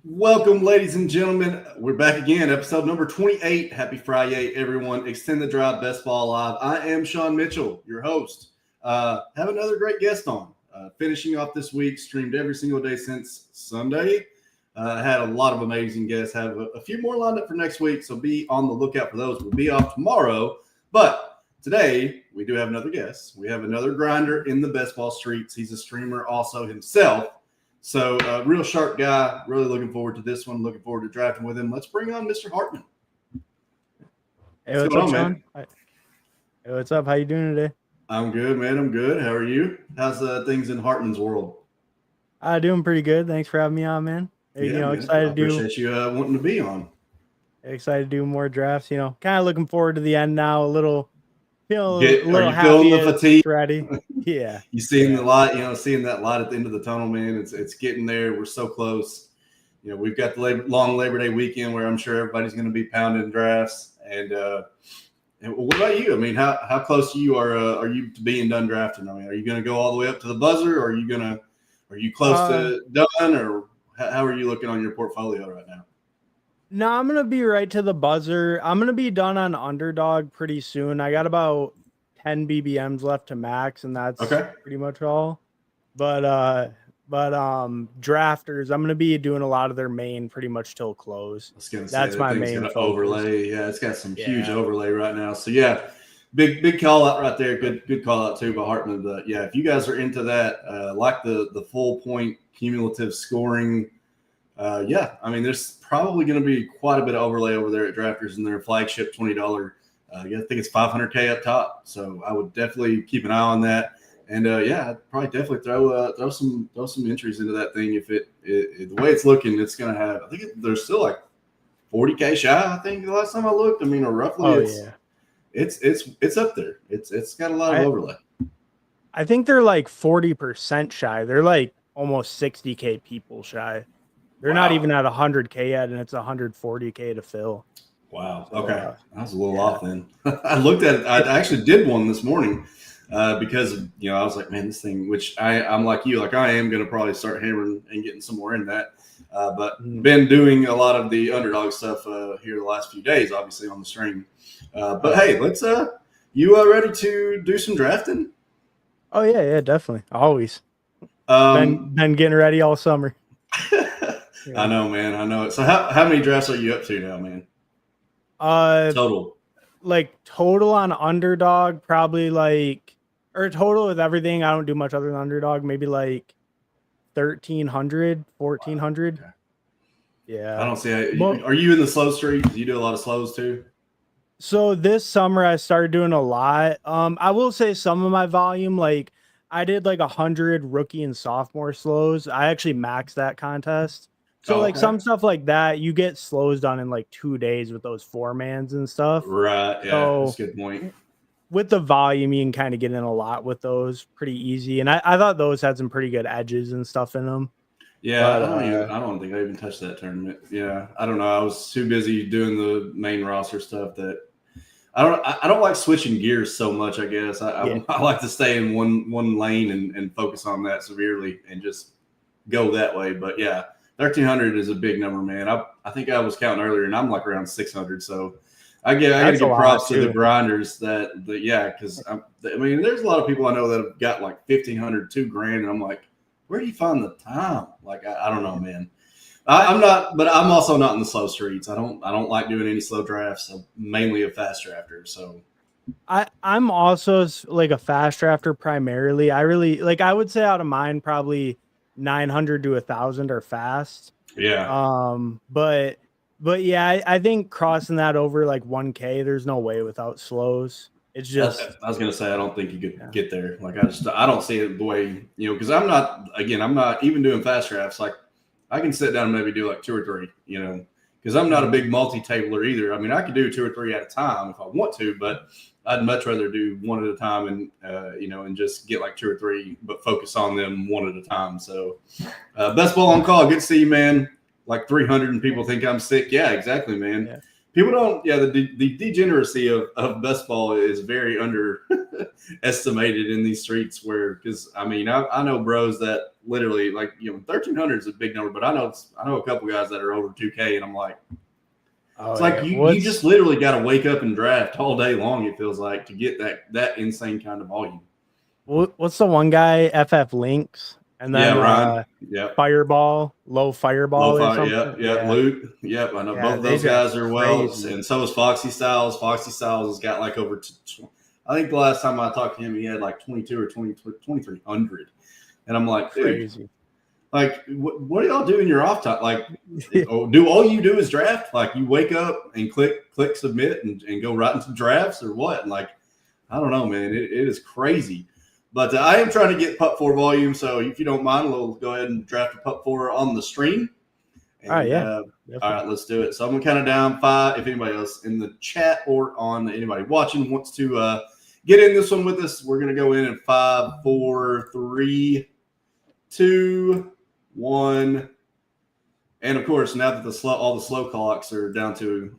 Welcome, ladies and gentlemen. We're back again, episode number 28. Happy Friday, everyone. Extend the Drive Best Ball Live. I am Sean Mitchell, your host. Have another great guest on. Finishing off this week, streamed every single day since Sunday. Had a lot of amazing guests. Have a few more lined up for next week, so be on the lookout for those. We'll be off tomorrow, but today we do have another guest. We have another grinder in the best ball streets. He's a streamer also himself. So, real sharp guy. Really looking forward to this one. Looking forward to drafting with him. Let's bring on Mr. Hartman. Hey, what's up, Sean? Hey, what's up? How you doing today? I'm good, man. I'm good. How are you? How's things in Hartman's world? Doing pretty good. Thanks for having me on, man. Hey, man. Excited to do. Appreciate you wanting to be on. Excited to do more drafts. Kind of looking forward to the end now. A little are you feeling the fatigue? Ready? Yeah. You seeing the light? Seeing that light at the end of the tunnel, man. It's getting there. We're so close. We've got the long Labor Day weekend where I'm sure everybody's going to be pounding drafts. And what about you? I mean, how close you are you to being done drafting? I mean, are you going to go all the way up to the buzzer, or are you close to done, or how are you looking on your portfolio right now? No, I'm going to be right to the buzzer. I'm going to be done on Underdog pretty soon. I got about 10 BBMs left to max, and that's pretty much all. But drafters, I'm going to be doing a lot of their main pretty much till close. That's my main overlay. Yeah, it's got some huge overlay right now. So yeah, big call out right there. Good call out too by Hartman. But yeah, if you guys are into that, like the full point cumulative scoring, I mean, there's probably going to be quite a bit of overlay over there at Drafters in their flagship $20. I think it's $500K up top. So I would definitely keep an eye on that. And I'd probably definitely throw some entries into that thing. If it the way it's looking, it's going to have. I think there's still like 40K shy. I think the last time I looked. I mean, or roughly, it's up there. It's got a lot of overlay. I think they're like 40% shy. They're like almost 60K people shy. They're not even at 100K yet, and it's 140K to fill. Wow. Okay. I was a little off then. I looked at it. I actually did one this morning because, I was like, man, this thing, which I'm like you, like I am going to probably start hammering and getting some more in that. But been doing a lot of the Underdog stuff here the last few days, obviously on the stream. But hey, let's, you ready to do some drafting? Oh, yeah, definitely. Always. Been getting ready all summer. I know, man. I know it. So how many drafts are you up to now, man? Total. Like total on Underdog, probably or total with everything. I don't do much other than Underdog. Maybe like 1,300, 1,400. Wow, okay. Yeah. I don't see it. Are you in the slow streak? Do you do a lot of slows too? So this summer I started doing a lot. I will say some of my volume, like I did like 100 rookie and sophomore slows. I actually maxed that contest. So some stuff like that, you get slows done in like 2 days with those 4-mans and stuff. Right. Yeah. So, that's a good point. With the volume, you can kind of get in a lot with those pretty easy. And I thought those had some pretty good edges and stuff in them. Yeah. But, I don't think I even touched that tournament. Yeah. I don't know. I was too busy doing the main roster stuff that I don't like switching gears so much, I guess. I like to stay in one lane and focus on that severely and just go that way. But yeah. 1,300 is a big number, man. I think I was counting earlier, and I'm like around 600. So I got to give props to the grinders because I mean, there's a lot of people I know that have got like 1,500, $2,000, and I'm like, where do you find the time? Like, I don't know, man. I'm not, but I'm also not in the slow streets. I don't like doing any slow drafts. I'm mainly a fast drafter. So I'm also like a fast drafter primarily. I really I would say out of mine probably 900 to 1,000 are fast. Yeah. But yeah, I think crossing that over like 1K, there's no way without slows. It's just I was gonna say I don't think you could get there. Like I don't see it the way because I'm not even doing fast drafts. Like I can sit down and maybe do like 2 or 3. Because I'm not a big multi-tabler either. I mean, I could do 2 or 3 at a time if I want to, but I'd much rather do one at a time and and just get like 2 or 3, but focus on them one at a time. So, best ball on call. Good to see you, man. Like 300 and people think I'm sick. Yeah, exactly, man. Yeah. People don't. Yeah, the degeneracy of best ball is very underestimated in these streets. Because I mean, I know bros that literally 1,300 is a big number, but I know a couple guys that are over 2K, and I'm like, it's like you just literally got to wake up and draft all day long. It feels like to get that insane kind of volume. What's the one guy? FF Links, and then Ryan. Fireball, low Fireball or something. Yeah. Loot. Yep, I know both of those guys are crazy. And so is Foxy Styles. Foxy Styles has got like over. I think the last time I talked to him, he had like 22 or 2,300, and I'm like, dude, crazy. Like, what do y'all do in your off time? Like, do all you do is draft? Like, you wake up and click submit and go right into drafts or what? And like, I don't know, man. It is crazy. But I am trying to get Pup 4 volume, so if you don't mind, we'll go ahead and draft a Pup 4 on the stream. And, all right, yeah. All right, let's do it. So I'm going to count it down 5. If anybody else in the chat or on anybody watching wants to get in this one with us, we're going to go in 5, 4, 3, 2, 1. And, of course, now that all the slow clocks are down to,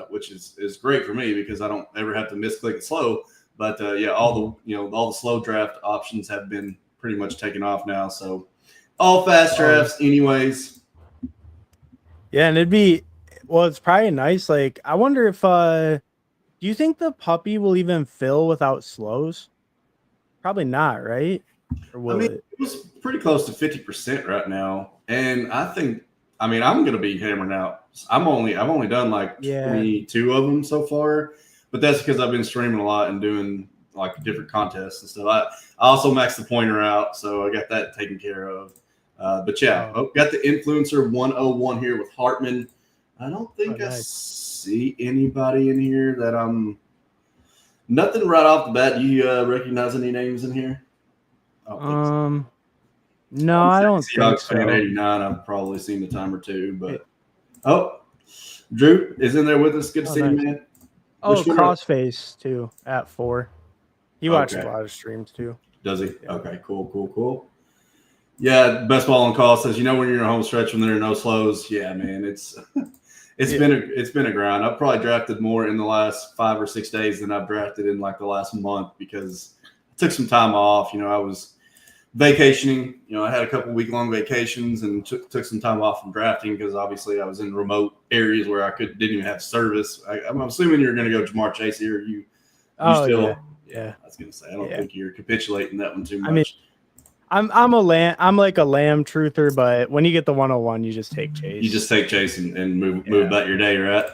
which is great for me because I don't ever have to misclick slow. But all the slow draft options have been pretty much taken off now. So all fast drafts, anyways. Yeah, and it's probably nice. Like, I wonder if do you think the puppy will even fill without slows? Probably not, right? Or will it was pretty close to 50% right now, and I'm gonna be hammering out. I've only done like 22 of them so far. But that's because I've been streaming a lot and doing like different contests and stuff. I also maxed the pointer out, so I got that taken care of. Got the influencer 101 here with Hartman. I don't think I see anybody in here that I'm. Nothing right off the bat. Do you recognize any names in here? I don't think so. No, I don't think so. 89. I've probably seen the time or two, but Drew is in there with us. Good to see you, man. Oh, Crossface too at 4. He watches a lot of streams too. Does he? Yeah. Okay, cool. Yeah, best ball on call says, when you're in a home stretch when there are no slows. Yeah, man, it's been a grind. I've probably drafted more in the last 5 or 6 days than I've drafted in like the last month because I took some time off. I was vacationing. I had a couple week-long vacations and took some time off from drafting because obviously I was in remote areas where I didn't even have service. I'm assuming you're going to go Jamar Chase here. You still? Yeah. I was going to say I don't think you're capitulating that one too much. I'm like a lamb truther, but when you get the 101, you just take Chase. You just take Chase and move about your day, right?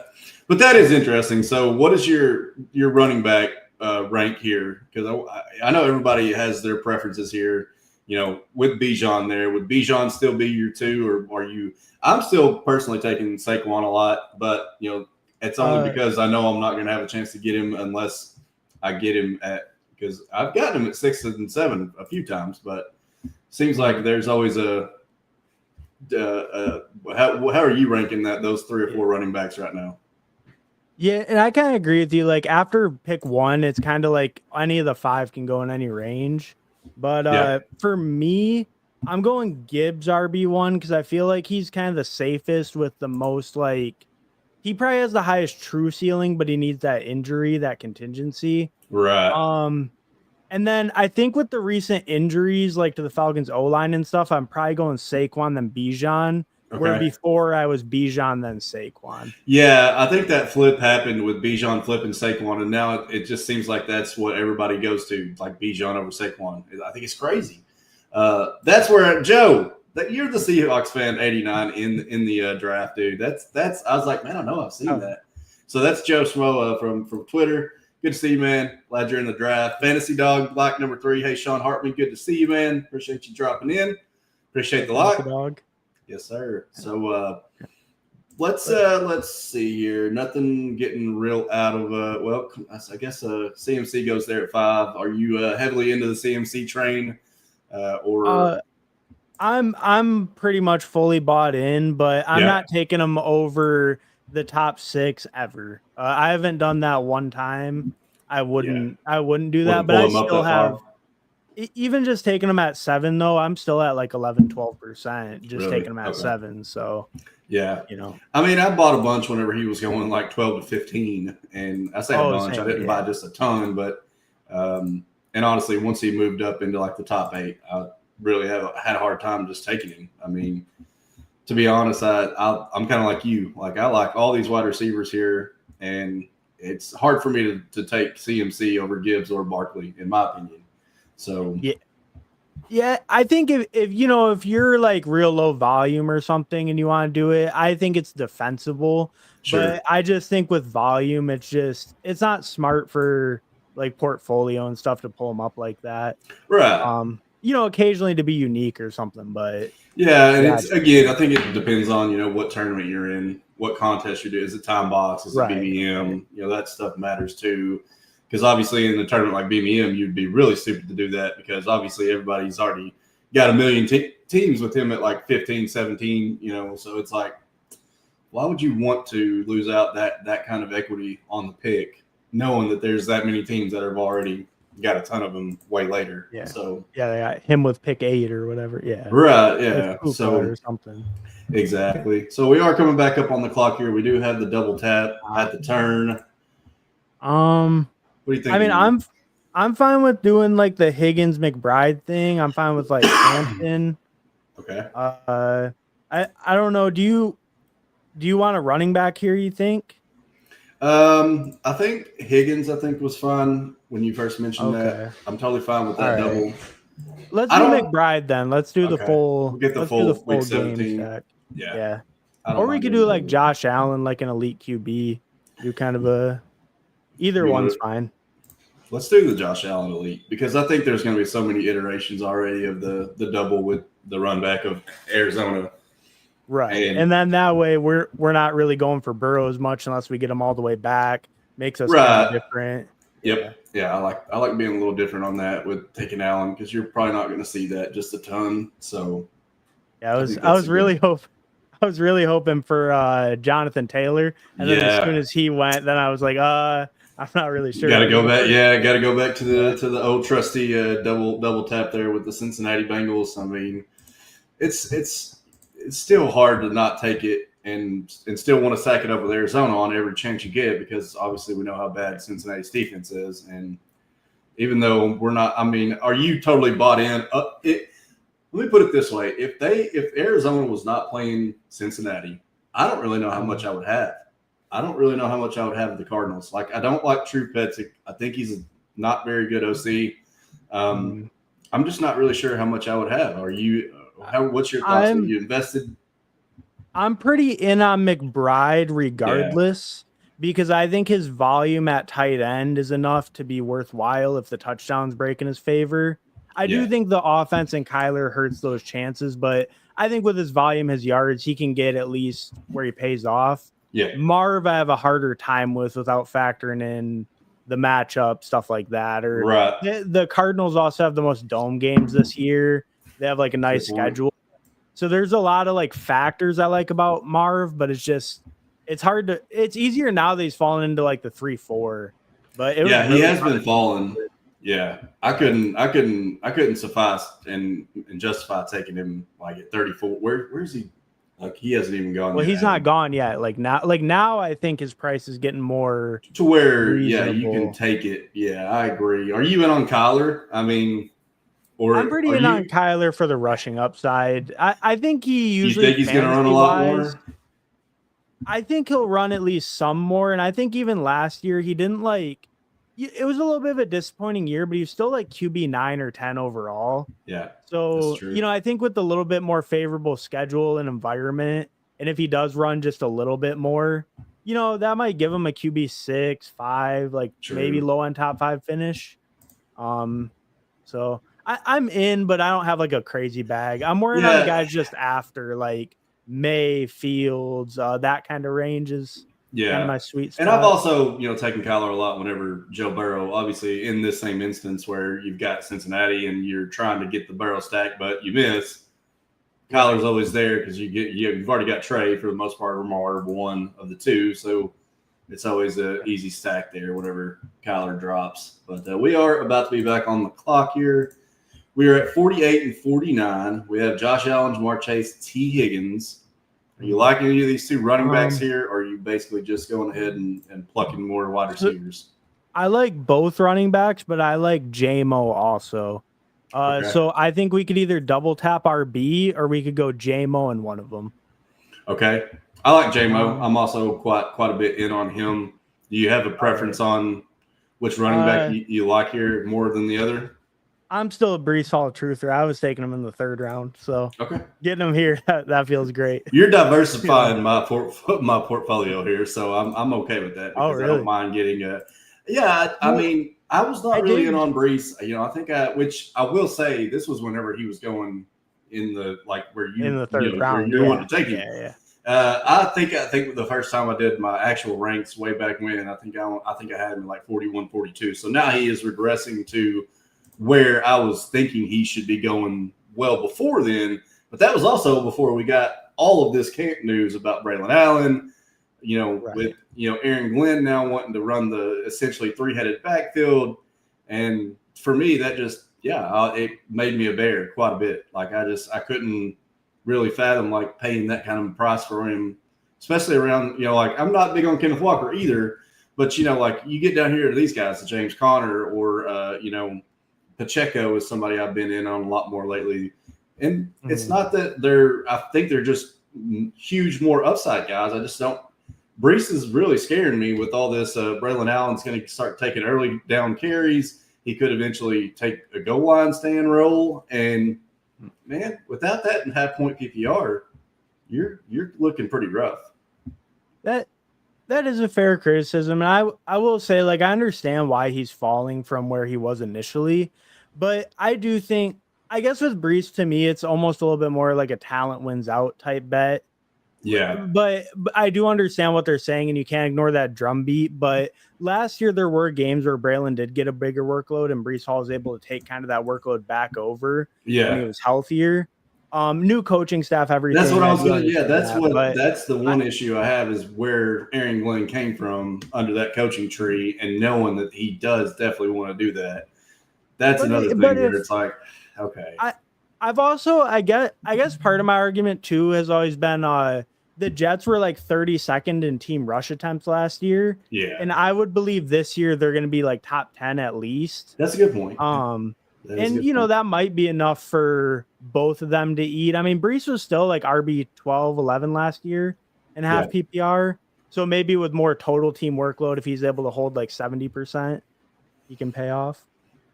But that is interesting. So, what is your running back rank here? Because I know everybody has their preferences here. With Bijan there, would Bijan still be your 2, or are you? I'm still personally taking Saquon a lot, but it's only because I know I'm not going to have a chance to get him unless I get him because I've gotten him at 6 and 7 a few times, but seems like there's always how are you ranking those 3 or 4 running backs right now? Yeah, and I kind of agree with you. Like after pick 1, it's kind of like any of the 5 can go in any range. But for me, I'm going Gibbs RB1 because I feel like he's kind of the safest with the most he probably has the highest true ceiling, but he needs that injury, that contingency. Right. And then I think with the recent injuries, like to the Falcons O-line and stuff, I'm probably going Saquon then Bijan. Okay. Where before I was Bijan then Saquon. Yeah, I think that flip happened with Bijan flipping Saquon, and now it just seems like that's what everybody goes to, like Bijan over Saquon. I think it's crazy. That's where Joe, you're the Seahawks fan 89 in the draft, dude. That's. I was like, man, I know I've seen that. So that's Joe Schmoa from Twitter. Good to see you, man. Glad you're in the draft. Fantasy Dog, like number 3. Hey, Sean Hartman, good to see you, man. Appreciate you dropping in. Appreciate the like. Dog. Yes, sir. So let's see here. Nothing getting real out of I guess CMC goes there at 5. Are you heavily into the CMC train or? I'm pretty much fully bought in, but I'm not taking them over the top 6 ever. I haven't done that one time. I wouldn't do that, but I still have. even just taking them at 7 though, I'm still at like 11-12% just Really? taking them at Okay. 7. So Yeah. you know. I mean, I bought a bunch whenever he was going like 12 to 15, and I say a bunch. I didn't buy just a ton, but and honestly, once he moved up into like the top 8, I really had a hard time just taking him. I mean, to be honest, I'm kind of like you. Like I like all these wide receivers here, and it's hard for me to take CMC over Gibbs or Barkley, in my opinion. So yeah, I think if you know, if you're like real low volume or something and you want to do it, I think it's defensible. sure. But I just think with volume, it's not smart for like portfolio and stuff to pull them up like that. Right. You know, occasionally to be unique or something, but yeah, and it's again, I think it depends on what tournament you're in, what contest you're doing. Is it time box? Is it BBM? That stuff matters too. Because obviously, in a tournament like BBM, you'd be really stupid to do that because obviously everybody's already got a million teams with him at like 15, 17. So it's like, why would you want to lose out that kind of equity on the pick, knowing that there's that many teams that have already got a ton of them way later? Yeah. So they got him with pick 8 or whatever. Yeah. Right. Yeah. So or something. Exactly. So we are coming back up on the clock here. We do have the double tap at the turn. What do you think? I mean, I'm fine with doing like the Higgins McBride thing. I'm fine with like Hampton. Okay. I don't know. Do you want a running back here, you think? I think Higgins, was fun when you first mentioned that. I'm totally fine with that double. Let's do McBride then. Let's do the full. We'll get the full week 17. Stack. Yeah. Or we could do like Josh Allen, like an elite QB. Do kind of either one's fine. Let's do the Josh Allen elite because I think there's going to be so many iterations already of the double with the run back of Arizona. Right. And then that way we're not really going for Burrow as much unless we get him all the way back. Makes us kind of different. Yep. Yeah, I like being a little different on that with taking Allen because you're probably not going to see that just a ton. So yeah, I was really hoping for Jonathan Taylor. And then as soon as he went, then I was like, I'm not really sure. Got to go back. Yeah, got to go back to the old trusty double tap there with the Cincinnati Bengals. I mean, it's still hard to not take it and still want to sack it up with Arizona on every chance you get because obviously we know how bad Cincinnati's defense is. And even though we're not, I mean, are you totally bought in? Let me put it this way: if Arizona was not playing Cincinnati, I don't really know how much I would have. I don't really know how much I would have the Cardinals. Like, I don't like Drew Petzing. I think he's a not very good OC. I'm just not really sure how much I would have. Are you? What's your thoughts? Are you invested? I'm pretty in on McBride regardless because I think his volume at tight end is enough to be worthwhile if the touchdowns break in his favor. I do think the offense and Kyler hurts those chances, but I think with his volume, his yards, he can get at least where he pays off. Yeah. Marv, I have a harder time without factoring in the matchup, stuff like that. Or the Cardinals also have the most dome games this year. They have like a nice schedule. So there's a lot of like factors I like about Marv, but it's hard to, it's easier now that he's fallen into like the 3-4. But he has been falling. Yeah. I couldn't suffice and justify taking him like at 34. Where's he? Like he hasn't even gone. Well, he's not gone yet. Like now, I think his price is getting more to where reasonable. You can take it. Yeah, I agree. Are you in on Kyler? I mean, I'm pretty in on Kyler for the rushing upside. I think he usually. You think he's going to run a lot more? I think he'll run at least some more, and I think even last year he didn't like. It was a little bit of a disappointing year, but he was still like QB 9 or 10 overall. Yeah. So, I think with the little bit more favorable schedule and environment, and if he does run just a little bit more, that might give him a QB 6, 5, like maybe low end top 5 finish. So I'm in, but I don't have like a crazy bag. I'm more in on the guys just after like May, Fields, that kind of range is kind of my sweet spot. And I've also, taken Kyler a lot whenever Joe Burrow, obviously in this same instance where you've got Cincinnati and you're trying to get the Burrow stack, but you miss. Kyler's always there because you've already got Trey for the most part, or more one of the two. So it's always an easy stack there whenever Kyler drops. But we are about to be back on the clock here. We are at 48 and 49. We have Josh Allen, Jamar Chase, T. Higgins. Are you liking any of these two running backs here, or are you basically just going ahead and plucking more wide receivers? I like both running backs, but I like J-Mo also. Okay. So I think we could either double tap RB or we could go J-Mo in one of them. Okay. I like J-Mo. I'm also quite a bit in on him. Do you have a preference on which running back you like here more than the other? I'm still a Breece Hall truther. I was taking him in the 3rd round, so okay, getting him here that feels great. You're diversifying my portfolio here, so I'm okay with that because really? I don't mind getting a. Yeah, I mean, I was not really in on Breece. I think which I will say, this was whenever he was going in the where you in the 3rd round, where you wanted to take him. Yeah. I think the first time I did my actual ranks way back when, I think I had him like 41, 42. So now he is regressing to where I was thinking he should be going well before then. But that was also before we got all of this camp news about Braylon Allen, with Aaron Glenn now wanting to run the essentially 3-headed backfield. And for me, that just it made me a bear quite a bit. I couldn't really fathom paying that kind of price for him, especially around I'm not big on Kenneth Walker either, but you get down here to these guys, James Conner or Pacheco is somebody I've been in on a lot more lately. And it's not that I think they're just huge more upside guys. I just don't. Breece is really scaring me with all this. Braylon Allen's going to start taking early down carries. He could eventually take a goal line stand role. And man, without that in half-point PPR, you're looking pretty rough. That is a fair criticism. And I will say, I understand why he's falling from where he was initially. But I do think, I guess with Breece, to me, it's almost a little bit more like a talent wins out type bet. Yeah. But I do understand what they're saying, and you can't ignore that drumbeat. But last year, there were games where Braylon did get a bigger workload, and Breece Hall was able to take kind of that workload back over when he was healthier. New coaching staff, everything. That's what I was going to. Yeah, that's the one issue I have is where Aaron Glenn came from under that coaching tree, and knowing that he does definitely want to do that. That's another thing where it's like, okay. I've also, I guess part of my argument too has always been the Jets were 32nd in team rush attempts last year. Yeah. And I would believe this year they're going to be top 10 at least. That's a good point. That might be enough for both of them to eat. I mean, Breece was still RB 12, 11 last year and half PPR. So maybe with more total team workload, if he's able to hold 70%, he can pay off.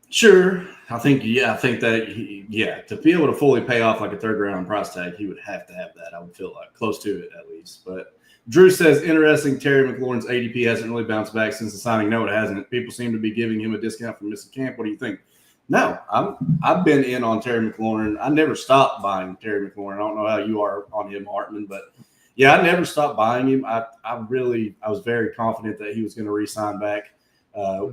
Sure. I think that to be able to fully pay off a 3rd round price tag, he would have to have that. I would feel close to it at least. But Drew says, interesting. Terry McLaurin's ADP hasn't really bounced back since the signing. No, it hasn't. People seem to be giving him a discount for missing camp. What do you think? No, I've been in on Terry McLaurin. I never stopped buying Terry McLaurin. I don't know how you are on him, Hartman, but yeah, I never stopped buying him. I was very confident that he was going to re-sign back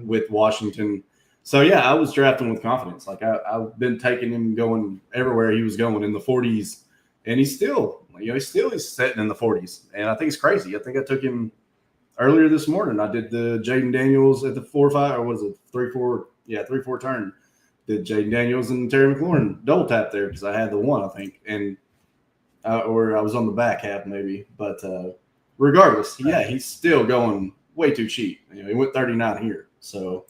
with Washington. So yeah, I was drafting with confidence. I've been taking him going everywhere he was going in the 40s, and he's still sitting in the 40s, and I think it's crazy. I think I took him earlier this morning. I did the Jaden Daniels at the 4-5, or what is it, 3-4? Yeah, 3-4 turn. Did Jaden Daniels and Terry McLaurin double tap there because I had the one, I think, and or I was on the back half maybe. But regardless, he's still going way too cheap. He went 39 here, so.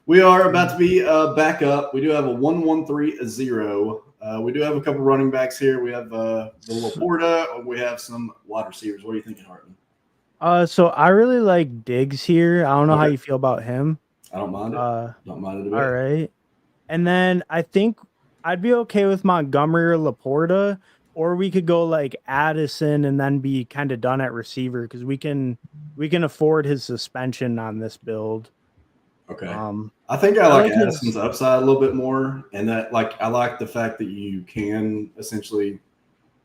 We are about to be back up. We do have a 1-1-3-0. We do have a couple running backs here. We have the Laporta. We have some wide receivers. What are you thinking, Hartman? So I really like Diggs here. I don't know how you feel about him. I don't mind it. Don't mind it a bit. All right. And then I think I'd be okay with Montgomery or Laporta, or we could go Addison and then be kind of done at receiver because we can afford his suspension on this build. Okay. I think I like Addison's upside a little bit more, and that I like the fact that you can essentially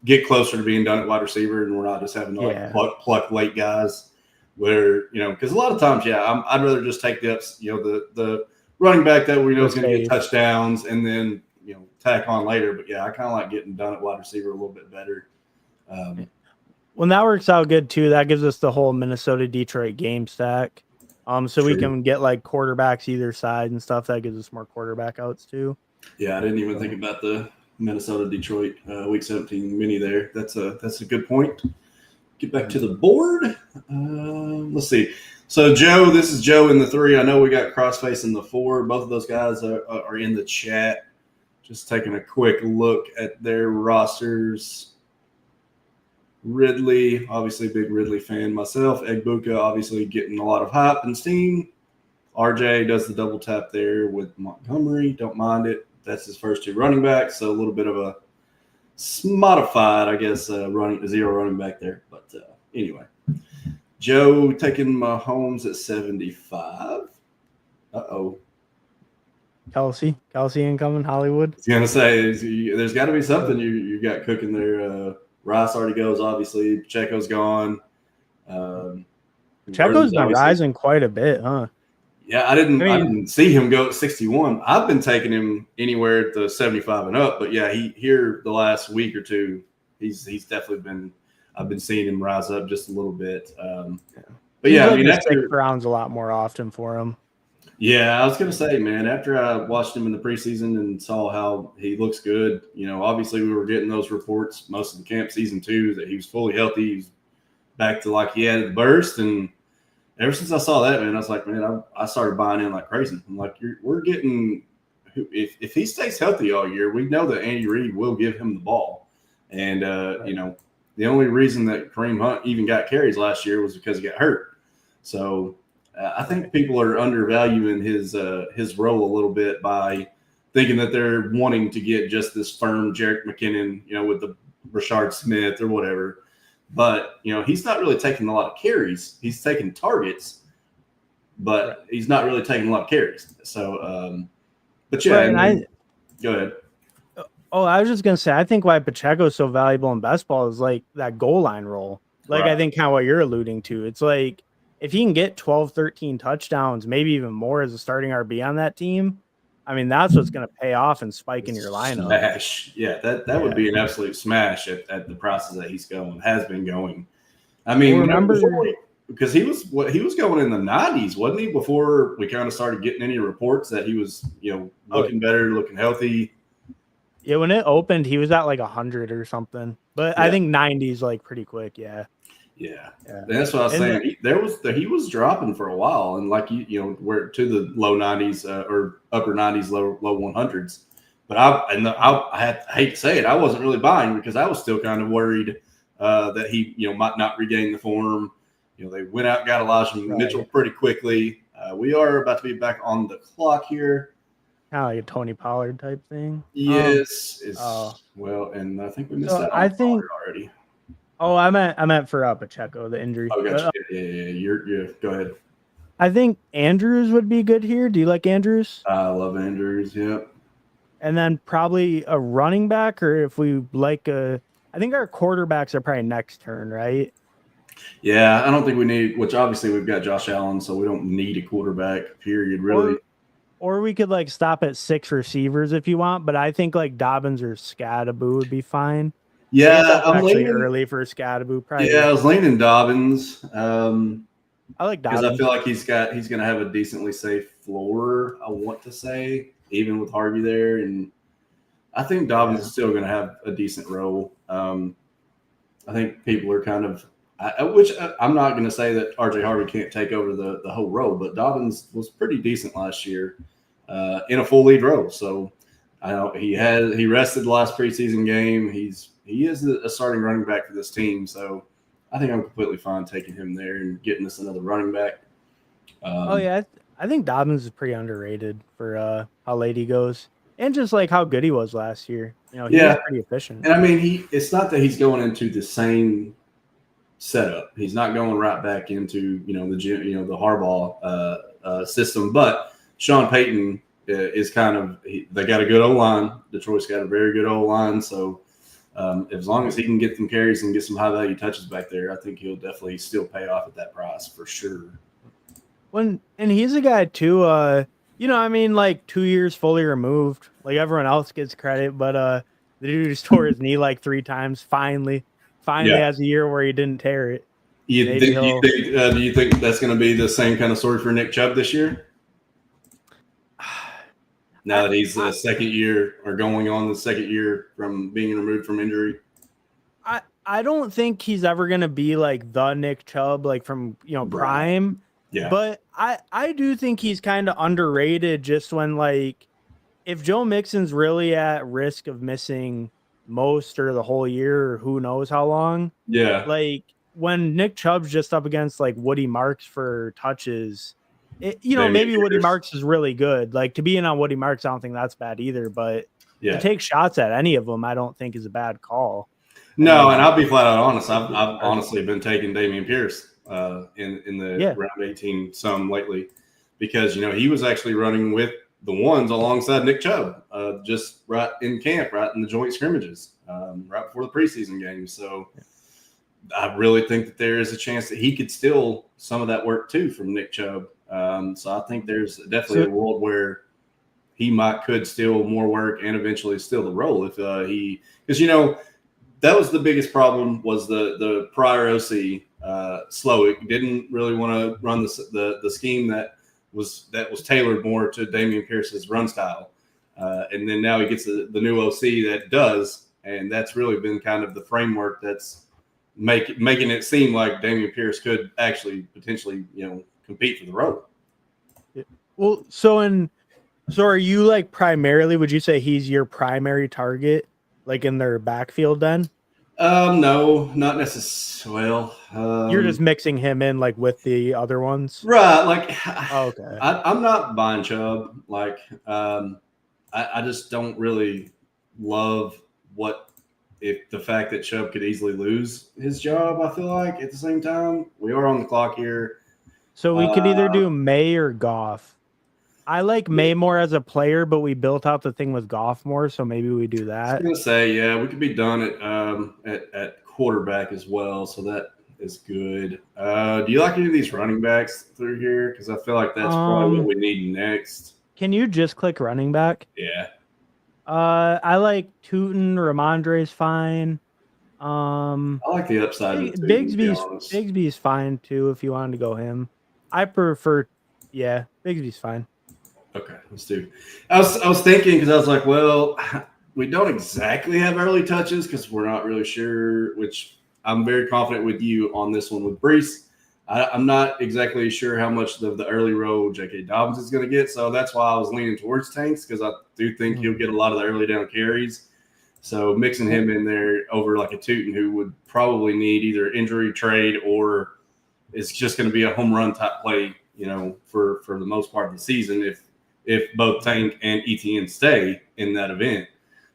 get closer to being done at wide receiver, and we're not just having to pluck late guys. Where because a lot of times, I'd rather just take the running back that we know is going to get touchdowns, and then tack on later. But I kind of like getting done at wide receiver a little bit better. When that works out good too, that gives us the whole Minnesota Detroit game stack. So we can get quarterbacks either side and stuff. That gives us more quarterback outs too. Yeah, I didn't even think about the Minnesota Detroit Week 17 mini there. That's a good point. Get back to the board. Let's see. So Joe, this is Joe in the 3. I know we got Crossface in the 4. Both of those guys are in the chat. Just taking a quick look at their rosters. Ridley, obviously big Ridley fan myself. Egbuka, obviously getting a lot of hype and steam. RJ does the double tap there with Montgomery. Don't mind it. That's his first 2 running backs. So a little bit of a modified, I guess, zero running back there. But anyway, Joe taking Mahomes at 75. Uh-oh. Kelsey incoming, Hollywood. I was going to say, there's got to be something you got cooking there. Rice already goes, obviously. Pacheco's gone. Pacheco's been rising quite a bit, huh? Yeah, I didn't see him go at 61. I've been taking him anywhere at the 75 and up, but yeah, here the last week or 2, he's definitely been. I've been seeing him rise up just a little bit. But yeah, I mean, after rounds a lot more often for him. Yeah, I was gonna say, man, after I watched him in the preseason and saw how he looks good, obviously we were getting those reports most of the camp season 2 that he was fully healthy, he's back to like he had the burst, and ever since I saw that, man, I was like, man, I started buying in like crazy. I'm like, we're getting if he stays healthy all year, we know that Andy Reid will give him the ball, and right. The only reason that Kareem Hunt even got carries last year was because he got hurt. So I think people are undervaluing his role a little bit by thinking that they're wanting to get just this firm Jerick McKinnon, with the Rashard Smith or whatever. But, he's not really taking a lot of carries. He's taking targets, but he's not really taking a lot of carries. So, but yeah, right, go ahead. Oh, I was just going to say, I think why Pacheco is so valuable in best ball is like that goal line role. Like, right. I think kind of what you're alluding to. It's like, if he can get 12, 13 touchdowns, maybe even more as a starting RB on that team, I mean, that's what's going to pay off and spike in your lineup. Smash. Yeah, that would be an absolute smash at the prices that he's has been going. I mean, because he was going in the 90s, wasn't he, before we kind of started getting any reports that he was, looking better, looking healthy. Yeah, when it opened, he was at like 100 or something. But yeah. I think 90s like pretty quick, yeah. Yeah, that's what I was saying. He was dropping for a while, and like we're to the low 90s or upper 90s, low 100s. But I hate to say it, I wasn't really buying because I was still kind of worried that he might not regain the form. They went out and got Elijah Mitchell pretty quickly. We are about to be back on the clock here. Kind of like a Tony Pollard type thing. Yes. Well, and I think we missed that. I think already. Oh, I meant for Pacheco, the injury. Oh, gotcha. Yeah. Go ahead. I think Andrews would be good here. Do you like Andrews? I love Andrews. Yep. And then probably a running back, or if we like I think our quarterbacks are probably next turn, right? Yeah, I don't think we need. Which obviously we've got Josh Allen, so we don't need a quarterback. Period. Really. Or we could like stop at 6 receivers if you want, but I think like Dobbins or Scadaboo would be fine. Yeah, I'm leaning early for Scadaboo. Probably. Yeah, I was leaning Dobbins. I like Dobbins because I feel like he's going to have a decently safe floor. I want to say, even with Harvey there, and I think Dobbins is still going to have a decent role. I think people are kind of, which I'm not going to say that RJ Harvey can't take over the whole role, but Dobbins was pretty decent last year in a full lead role. So I know he rested the last preseason game. He is a starting running back for this team, so I think I'm completely fine taking him there and getting us another running back. I think Dobbins is pretty underrated for how late he goes and just like how good he was last year. He was pretty efficient. And I mean, it's not that he's going into the same setup. He's not going right back into the gym, the Harbaugh system. But Sean Payton is kind of they got a good O-line. Detroit's got a very good O-line, so. As long as he can get some carries and get some high value touches back there, I think he'll definitely still pay off at that price for sure. And he's a guy too, I mean, like 2 years fully removed, like everyone else gets credit, but the dude just tore his knee like 3 times. Finally has a year where he didn't tear it. Do you think that's going to be the same kind of story for Nick Chubb this year? now that he's the second year or going on the second year from being removed from injury? I don't think he's ever gonna be like the Nick Chubb, like from prime. Yeah. But I do think he's kind of underrated just when like if Joe Mixon's really at risk of missing most or the whole year or who knows how long. Yeah. Like when Nick Chubb's just up against like Woody Marks for touches, maybe Woody Marks is really good. Like to be in on Woody Marks, I don't think that's bad either. But to take shots at any of them, I don't think is a bad call. No, and I'll be flat out honest. I've honestly been taking Dameon Pierce in the round 18 some lately because he was actually running with the ones alongside Nick Chubb, just right in camp, right in the joint scrimmages, right before the preseason game. So I really think that there is a chance that he could steal some of that work too from Nick Chubb. So I think there's definitely a world where he could steal more work and eventually steal the role if because that was the biggest problem was the prior OC Slowick didn't really want to run the scheme that was tailored more to Dameon Pierce's run style, and then now he gets the new OC that does, and that's really been kind of the framework that's making it seem like Dameon Pierce could actually potentially compete for the role. Well, so are you like primarily? Would you say he's your primary target? Like in their backfield then? No, not necessarily. Well, you're just mixing him in like with the other ones, right? Like, okay. I'm not buying Chubb. Like, I just don't really love the fact that Chubb could easily lose his job. I feel like at the same time we are on the clock here, so we could either do May or Goff. I like May more as a player, but we built out the thing with Goff more, so maybe we do that. I was gonna say, we could be done at quarterback as well, so that is good. Do you like any of these running backs through here? Because I feel like that's probably what we need next. Can you just click running back? Yeah. I like Tootin. Ramondre's fine. I like the upside of Bigsby's fine too if you wanted to go him. I prefer, Bigsby's fine. Okay, let's do. I was thinking because I was like, well, we don't exactly have early touches because we're not really sure. Which I'm very confident with you on this one with Brees. I'm not exactly sure how much of the early roll J.K. Dobbins is going to get, so that's why I was leaning towards Tanks because I do think he'll get a lot of the early down carries. So mixing him in there over like a Tootin who would probably need either injury, trade, or it's just going to be a home run type play, for the most part of the season if both Tank and ETN stay in that event.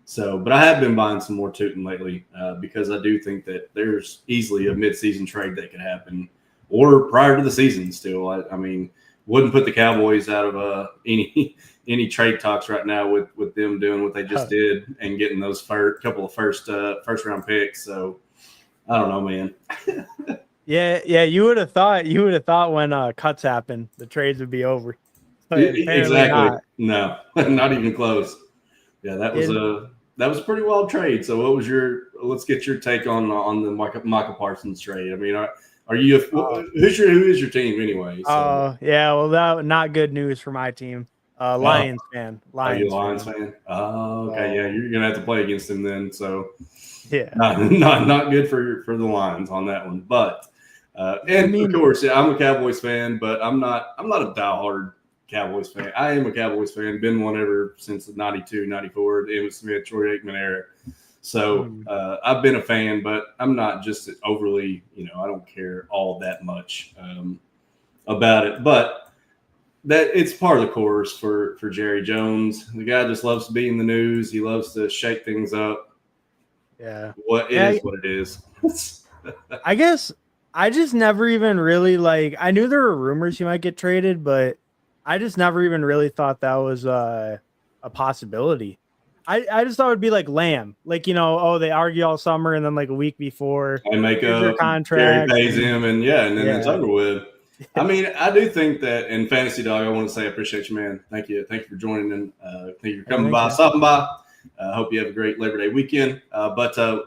So, but I have been buying some more Tootin lately because I do think that there's easily a midseason trade that could happen or prior to the season still. I mean, wouldn't put the Cowboys out of any trade talks right now with them doing what they just did and getting those couple of first round picks. So I don't know, man. Yeah. You would have thought when cuts happen, the trades would be over. Exactly. No, not even close. Yeah, that was a pretty wild trade. So what was let's get your take on the Micah Parsons trade. I mean, are you who is your team anyway? Oh, yeah. Well, that not good news for my team. Lions fan. Are you a Lions fan? Oh, okay. Yeah, you're gonna have to play against him then. So yeah, not good for the Lions on that one. But of course, I'm a Cowboys fan, but I'm not a diehard Cowboys fan. I am a Cowboys fan. Been one ever since the 92, 94, the Emmitt Smith, Troy Aikman era. So I've been a fan, but I'm not just overly, I don't care all that much about it. But that it's part of the course for Jerry Jones. The guy just loves to be in the news. He loves to shake things up. Yeah. What it is. I guess I just never even really I knew there were rumors he might get traded, but I just never even really thought that was a possibility. I just thought it would be like Lamb. They argue all summer and then like a week before they make a contract. Jerry pays him and then it's over with. I mean, I do think that in Fantasy Dog, I want to say I appreciate you, man. Thank you for joining and thank you for coming by, stopping by. Hope you have a great Labor Day weekend. But to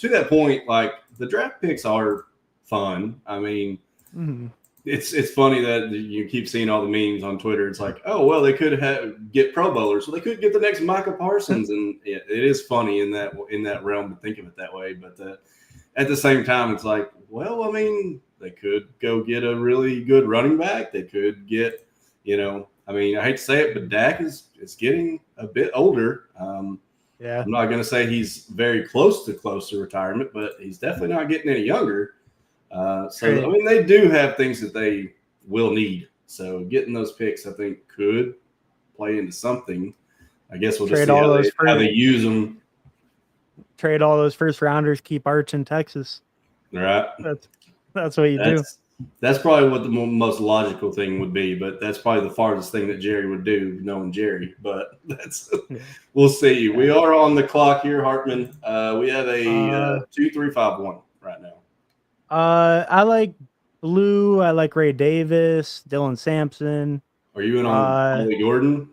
that point, like the draft picks are fun. I mean, It's funny that you keep seeing all the memes on Twitter. It's like, oh well, they could get Pro Bowlers, so they could get the next Micah Parsons, and it is funny in that realm to think of it that way. But at the same time, it's like, well, I mean, they could go get a really good running back. They could get, I mean, I hate to say it, but Dak is getting a bit older. Yeah, I'm not going to say he's very close to retirement, but he's definitely not getting any younger. I mean, they do have things that they will need. So getting those picks, I think, could play into something. I guess we'll just see how they use them. Trade all those first rounders, keep Arch in Texas. Right. That's what you do. That's probably what the most logical thing would be, but that's probably the farthest thing that Jerry would do, knowing Jerry. But we'll see. We are on the clock here, Hartman. We have a 2-3-5-1 right now. I like Blue. I like Ray Davis, Dylan Sampson. Are you in on Ollie Gordon?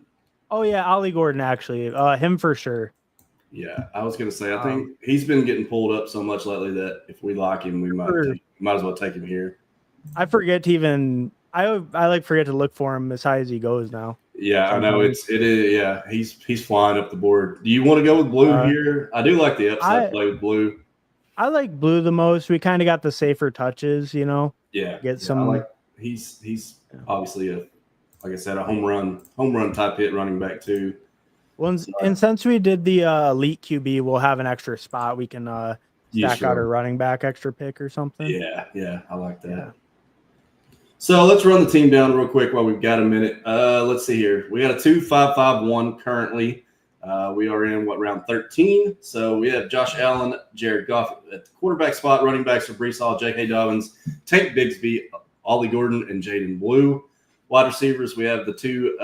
Oh yeah, Ollie Gordon actually. Him for sure. Yeah, I was gonna say I think he's been getting pulled up so much lately that if we like him, we might as well take him here. I forget to even forget to look for him as high as he goes now. Yeah, sometimes. I know it is. Yeah, he's flying up the board. Do you want to go with Blue here? I do like the upside play with Blue. I like Blue the most. We kind of got the safer touches, Yeah, get some. He's obviously like I said, a home run type hit running back too. Well, and since we did the elite QB, we'll have an extra spot. We can stack out a running back extra pick or something. Yeah, I like that. Yeah. So let's run the team down real quick while we've got a minute. Let's see here. We got a 2-5-5-1 currently. We are in round 13. So we have Josh Allen, Jared Goff at the quarterback spot, running backs for Breece Hall, J.K. Dobbins, Tank Bigsby, Ollie Gordon, and Jaden Blue. Wide receivers, we have the two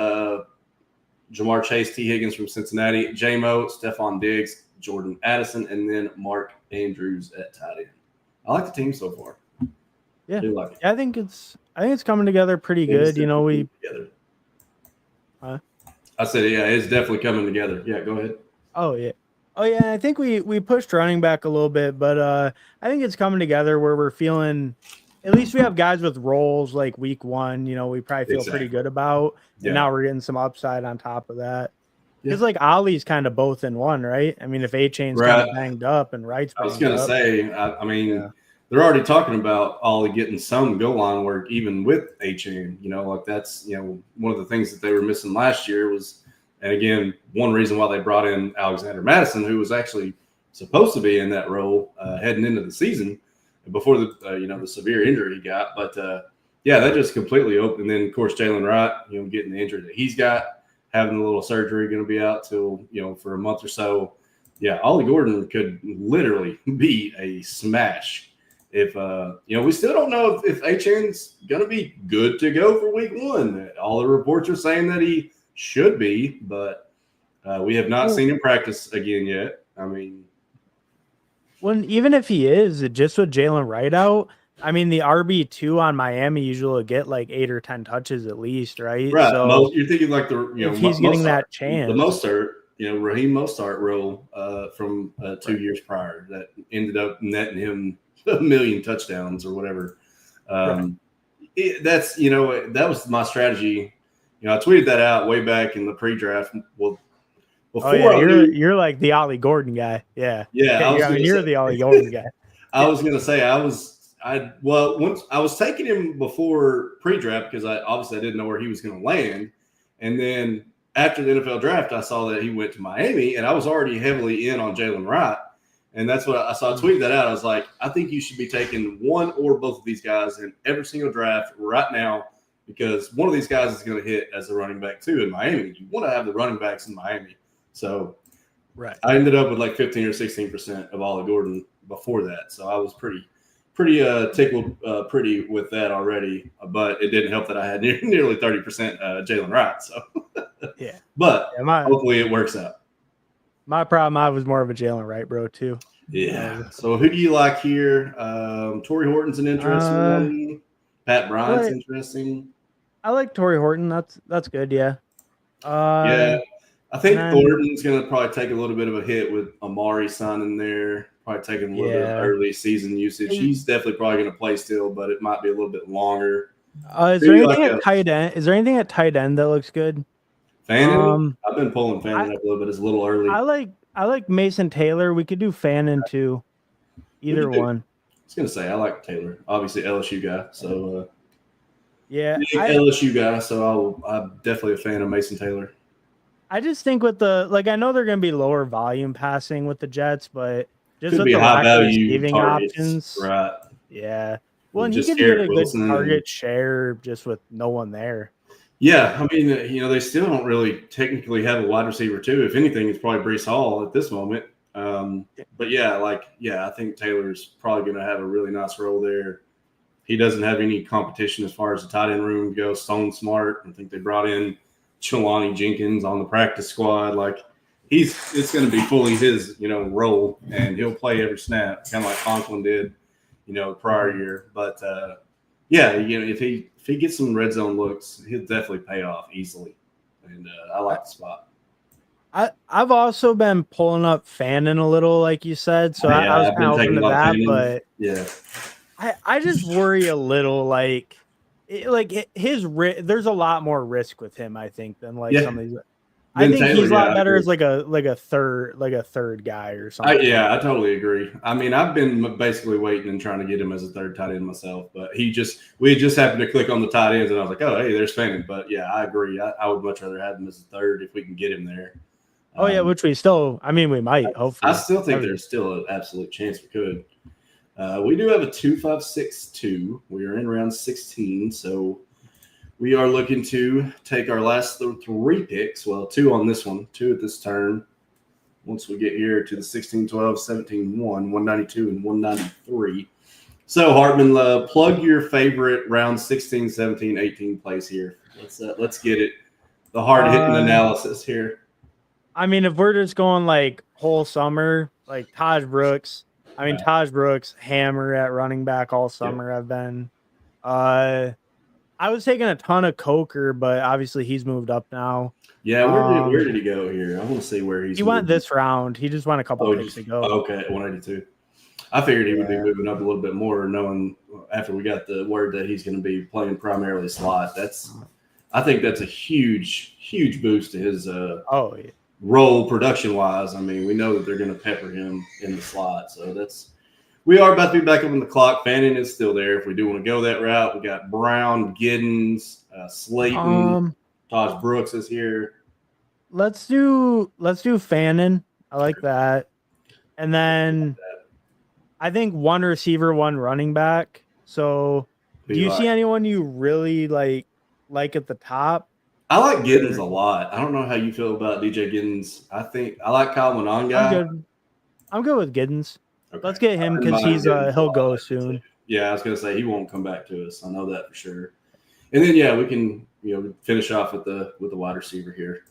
Jamar Chase, T. Higgins from Cincinnati, J-Mo, Stephon Diggs, Jordan Addison, and then Mark Andrews at tight end. I like the team so far. Yeah, I do like it. I think it's coming together pretty good. Together. I said, yeah, it's definitely coming together. Yeah, go ahead. Oh yeah. I think we pushed running back a little bit, but I think it's coming together where we're feeling. At least we have guys with roles like week 1. We probably feel pretty good about. And now we're getting some upside on top of that. Because like Ollie's kind of both in one, right? I mean, if A-Chain's kind of banged up and Wright's banged up. I was going to say, I mean, they're already talking about Ollie getting some goal line work even with A-Chain. Like that's, one of the things that they were missing last year was, and again, one reason why they brought in Alexander Madison, who was actually supposed to be in that role heading into the season before the the severe injury he got. But that just completely opened. And then of course Jalen Wright, getting the injury that he's got, having a little surgery, going to be out till for a month or so. Yeah, Ollie Gordon could literally be a smash. If we still don't know if A-Chain's going to be good to go for week 1. All the reports are saying that he should be, but we have not seen him practice again yet. I mean, even if he is, just with Jalen Wright out, I mean, the RB2 on Miami usually get like 8 or 10 touches at least, right? Right. So you're thinking like if he's getting that chance, the Mostert, Raheem Mostert role from 2 years prior that ended up netting him 1 million touchdowns or whatever. That's that was my strategy. I tweeted that out way back in the pre-draft. Well, before you're like the Ollie Gordon guy. Yeah. You're the Ollie Gordon guy. I was gonna say once I was taking him before pre-draft because I didn't know where he was gonna land, and then after the NFL draft, I saw that he went to Miami, and I was already heavily in on Jalen Wright, and that's what I saw. I tweeted that out. I was like, I think you should be taking one or both of these guys in every single draft right now. Because one of these guys is going to hit as a running back too in Miami. You want to have the running backs in Miami. So I ended up with like 15 or 16% of Ollie Gordon before that. So I was pretty tickled with that already. But it didn't help that I had nearly 30% Jalen Wright. So but hopefully it works out. My problem, I was more of a Jalen Wright bro too. Yeah. So who do you like here? Torrey Horton's an interesting one. Pat Bryant's interesting. I like Torrey Horton. That's good. Yeah. I think Thornton's going to probably take a little bit of a hit with Amari signing there. Probably taking a little bit of early season usage. He's definitely probably going to play still, but it might be a little bit longer. Is there anything at tight end? Is there anything at tight end that looks good? Fannin? I've been pulling Fannin up a little bit. It's a little early. I like Mason Taylor. We could do Fannin too. Either one. I was gonna say I like Taylor. Obviously LSU guy. So yeah, LSU guy. So I'm definitely a fan of Mason Taylor. I just think with the I know they're gonna be lower volume passing with the Jets, but just Could with be the high lack of value receiving targets, options, right? Yeah. Well, and he Just could get a good Wilson target share just with no one there. Yeah, I mean, they still don't really technically have a wide receiver too. If anything, it's probably Breece Hall at this moment. But I think Taylor's probably going to have a really nice role there. He doesn't have any competition as far as the tight end room goes. Stone Smart. I think they brought in Jelani Jenkins on the practice squad. It's going to be fully his, role, and he'll play every snap, kind of like Conklin did, the prior year. But if he gets some red zone looks, he'll definitely pay off easily. And I like the spot. I've also been pulling up Fannin a little, like you said, so I was kind of open to that. But yeah, I just worry a little, there's a lot more risk with him, I think, than some of these. I think Taylor, he's a lot better as a third guy or something. I totally agree. I mean, I've been basically waiting and trying to get him as a third tight end myself, but we just happened to click on the tight ends, and I was like, oh, hey, there's Fannin. But yeah, I agree. I would much rather have him as a third if we can get him there. Which we might. Hopefully, I still think there's still an absolute chance we could. We do have a 2-5-6-2. We are in round 16, so we are looking to take our last three picks. Well, two on this one, two at this turn. Once we get here to the 16-12, 17-1, 192, and 193. So, Hartman, plug your favorite round 16, 17, 18 plays here. Let's get it. The hard-hitting analysis here. I mean, if we're just going whole summer, Taj Brooks. I mean, Taj Brooks, hammer at running back all summer. I've been. I was taking a ton of Coker, but obviously he's moved up now. Yeah, where did he go here? I want to see where he's. He went this round. He just went a couple picks ago. Okay, 182. I figured he would be moving up a little bit more, knowing after we got the word that he's going to be playing primarily slot. I think that's a huge, huge boost to his role production wise. I mean, we know that they're going to pepper him in the slot, so we are about to be back up on the clock. Fannin is still there. If we do want to go that route, we got Brown, Giddens, Slayton, Taj Brooks is here. Let's do Fannin. I like that. And then I think one receiver, one running back. So do you see anyone you really like at the top? I like Giddens a lot. I don't know how you feel about DJ Giddens. I like Kyle Mononga. I'm good with Giddens. Okay. Let's get him because he'll go soon. Yeah, I was gonna say he won't come back to us. I know that for sure. And then we can finish off with the wide receiver here.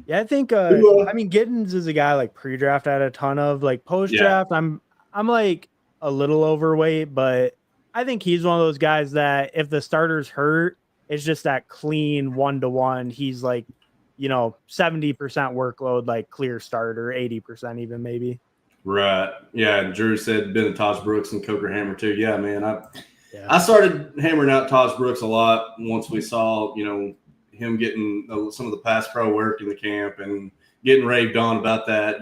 Yeah, I think Giddens is a guy pre-draft I had a ton of. Post-draft, I'm a little overweight, but I think he's one of those guys that if the starter's hurt, it's just that clean 1-to-1. He's 70% workload, clear starter, 80% even maybe. Right. Yeah. And Drew said Ben and Taj Brooks and Coker Hammer too. Yeah, man. I started hammering out Taj Brooks a lot once we saw, him getting some of the pass pro work in the camp and getting raved on about that.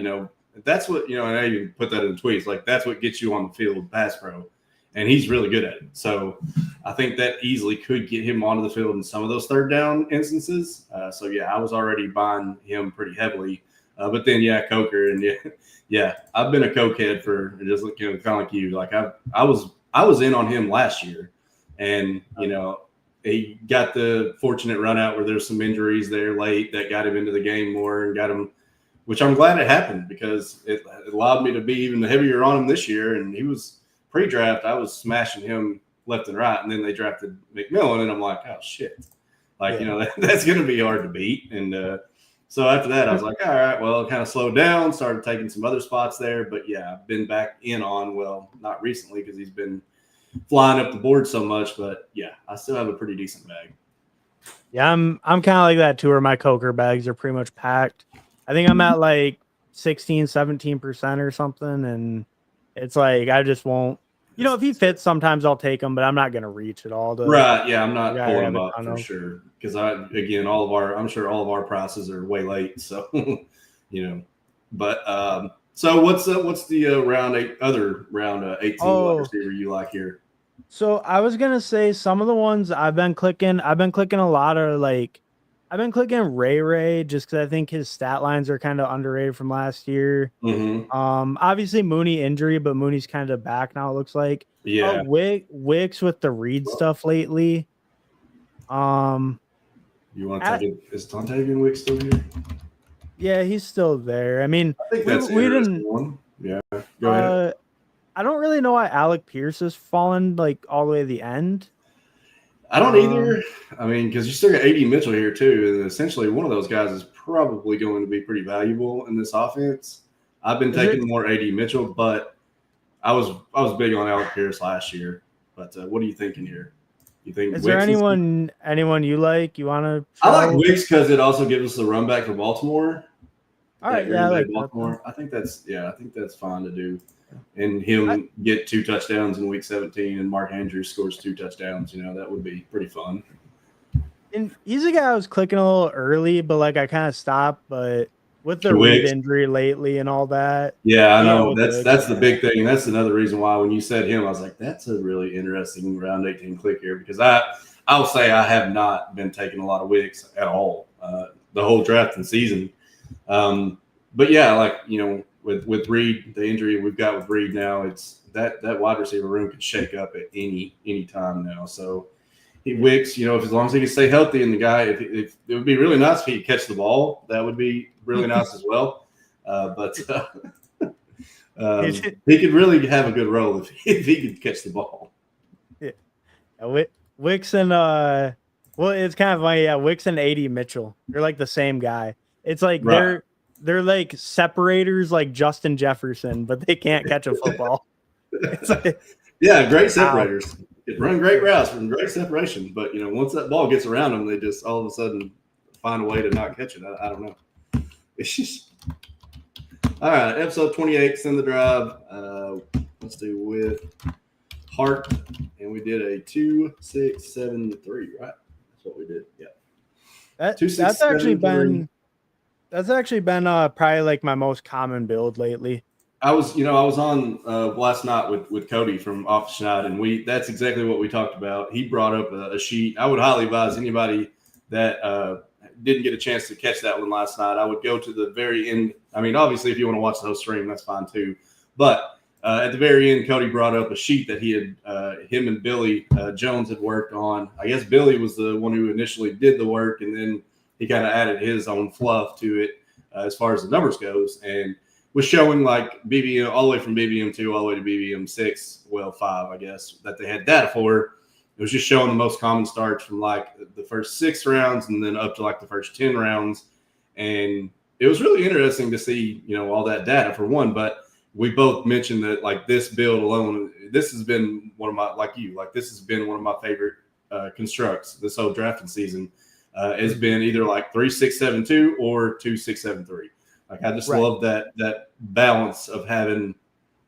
That's what, and I even put that in the tweets. That's what gets you on the field, pass pro. And he's really good at it. So I think that easily could get him onto the field in some of those third down instances. I was already buying him pretty heavily. But then, Coker. And I've been a Coke head for just kind of like you. I was in on him last year. And, he got the fortunate run out where there's some injuries there late that got him into the game more and got him, which I'm glad it happened because it allowed me to be even heavier on him this year. And he was pre-draft, I was smashing him left and right. And then they drafted McMillan and I'm like, oh shit. That's going to be hard to beat. And so after that, I was like, all right, well, it kind of slowed down, started taking some other spots there. But I've been back in on, not recently because he's been flying up the board so much, but I still have a pretty decent bag. Yeah, I'm kind of like that too, where my Coker bags are pretty much packed. I think I'm at 16, 17% or something, and it's I just won't if he fits, sometimes I'll take him, but I'm not gonna reach at all. Right? Yeah, I'm not I pulling have him a up ton for of. sure because I'm sure all of our prices are way late. So, but so what's the other round 18 wide Oh, receiver you like here? so I was gonna say some of the ones I've been clicking a lot of I've been clicking Ray just because I think his stat lines are kind of underrated from last year. Mm-hmm. Obviously Mooney injury, but Mooney's kind of back now, it looks like. Yeah. Wicks with the Reed stuff lately. You want to take it? Is Dontavian Wick still here? Yeah, he's still there. I mean, I think that's an we interesting didn't. one. Yeah, go ahead. I don't really know why Alec Pierce has fallen like all the way to the end. I don't either. I mean, because you still got AD Mitchell here too, and essentially one of those guys is probably going to be pretty valuable in this offense. I've been taking more AD Mitchell, but I was big on Alec Pierce last year. But what are you thinking here? You think is there anyone you like? You want to? I like Wicks because it also gives us the run back for Baltimore. All right, yeah, I like Baltimore. I think that's fine to do. And him get 2 touchdowns in week 17 and Mark Andrews scores 2 touchdowns, that would be pretty fun. And he's a guy I was clicking a little early, but I kind of stopped. But with the Reed injury lately and all that. Yeah, I know. That's the big thing. And that's another reason why when you said him, I was like, that's a really interesting round 18 click here because I'll say I have not been taking a lot of Wicks at all the whole draft and season. But yeah, with Reed, the injury we've got with Reed now, it's that wide receiver room could shake up at any time now. So Wicks, as long as he can stay healthy, and the guy, if it would be really nice if he could catch the ball, that would be really nice as well. But he could really have a good role if he could catch the ball. Yeah, Wicks and it's kind of funny. Yeah, Wicks and AD Mitchell, they're like the same guy. It's like they're like separators, like Justin Jefferson, but they can't catch a football. It's like, yeah, great separators. It run great routes from great separation, but once that ball gets around them, they just all of a sudden find a way to not catch it. I don't know. It's just all right. Episode 28, Extend the Drive. Let's do with Hart, and we did a 2, 6, 7, 3. Right, that's what we did. Yeah, that's actually been probably like my most common build lately. I was on last night with Cody from Off Schneid, and that's exactly what we talked about. He brought up a sheet. I would highly advise anybody that didn't get a chance to catch that one last night. I would go to the very end. I mean, obviously, if you want to watch the whole stream, that's fine too. But at the very end, Cody brought up a sheet that he had, him and Billy Jones had worked on. I guess Billy was the one who initially did the work, and then he kind of added his own fluff to it as far as the numbers goes, and was showing like BBM all the way from BBM 2 all the way to BBM 6, 5, I guess, that they had data for. It was just showing the most common starts from like the first 6 rounds and then up to like the first 10 rounds. And it was really interesting to see, all that data for one. But we both mentioned that like this build alone, this has been one of my, this has been one of my favorite constructs this whole drafting season. It's been either like 3, 6, 7, 2 or 2, 6, 7, 3. Like I just love that balance of having